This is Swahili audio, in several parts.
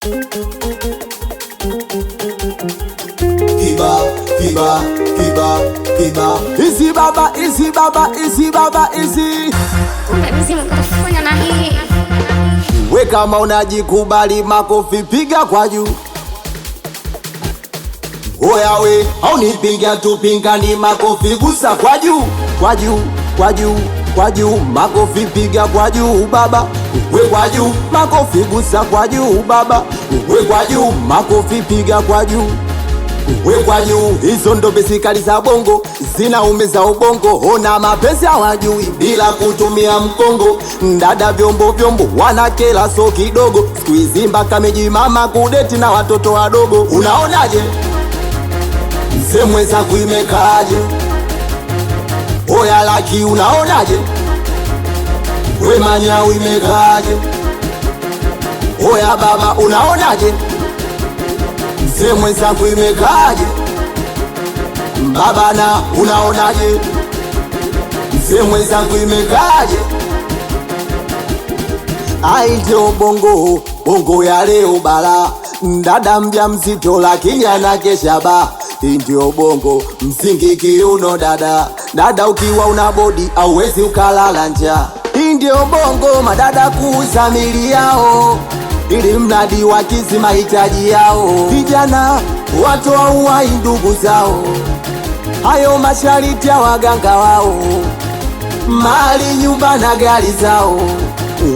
Kiba. Easy baba, easy baba, easy baba, easy. Umemzima kufanya na hii. We kama unajikubali makofi piga kwa juu. Oya we, au nipiga tupinga ni makofi gusa kwa juu. Kwa juu, kwa juu, kwa juu, makofi piga kwa juu baba. We kwa juu, makofi gusa kwa juu baba. We kwa juu, makofi piga kwa juu. We kwa juu, hizo ndo besikali za bongo, zinaumiza ubongo. Ona mapenzi hawajui bila kutumia mkongo. Ndada vyombo wanakela so kidogo. Siku hizi mpaka mama kudeti na watoto wadogo. Unaonaje? Mzee mwenzangu imekaaje? Oya laki unaonaje? We manyau imekaaje? Oya baba unaonaje? Mzee mwenzangu imekaaje? Baba na unaonaje? Mzee mwenzangu imekaaje? Ai ndio bongo ya leo bala. Dada mjamzito lakini anakesha ba. Ndio bongo msingi kiuno dada ukiwa una bodi hauwezi ukalala njaa. Ndio bongo madada kuuza mili yao ili mradi wakizi mahitaji yao. Vijana watoa uhai ndugu zao, hayo mashariti ya waganga wao. Mali nyumba na gari zao,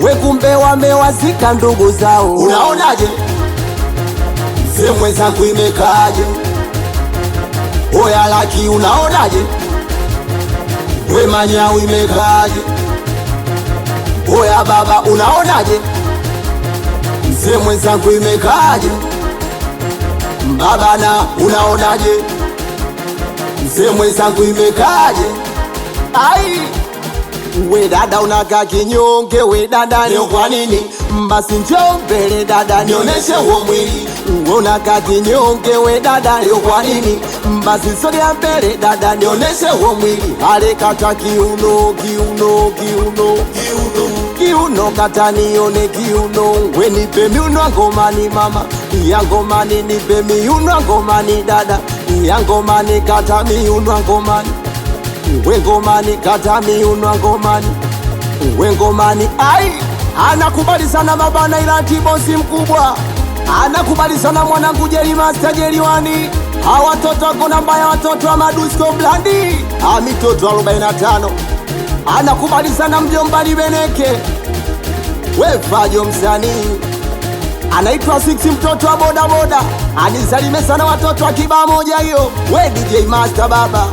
we kumbe wamewazika ndugu zao. Unaonaje? Mzee mwenzangu imekaaje? Oya laki unaonaje? We manyau imekaaje? Oya baba unaonaje? Mzee mwenzangu imekaaje? Baba na unaonaje? Mzee mwenzangu imekaaje? Ai we dada unakaa kinyonge, we dada leo kwa nini? Basi njoo mbele dada nioneshe huo mwili. Unakaa kinyonge, we dada leo kwa nini? Basi sogea mbele dada nioneshe huo mwili. Ale kata kiuno kata nione kiuno. We nipe miuno ngomani mama, ya ngomani nipe miuno ngomani dada, ya ngomani kata miuno ngomani. We ngomani kata miuno ngomani. We ngomani ai anakubali sana mabana ila tibosi mkubwa. Anakubali sana mwanangu Jeri Master Jeriwani. Hawa watoto wako namba ya watoto wa Madusko Blandi. Mitoto 45. Anakubali sana mjomba Libeneke. We Fajo msanii anaitwa 6 mtoto wa boda. Anisalime sana watoto wa Kiba moja hiyo. We DJ Master baba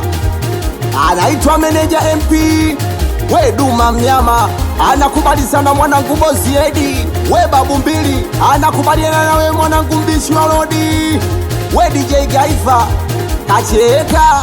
anaitwa Meneja MP. We Duma Mnyama anakubali sana mwanangu Bosi Edi. We Babu Mbili anakubaliana na we mwanangu Mbishi wa Lodi. We DJ Gaifa Kacheka.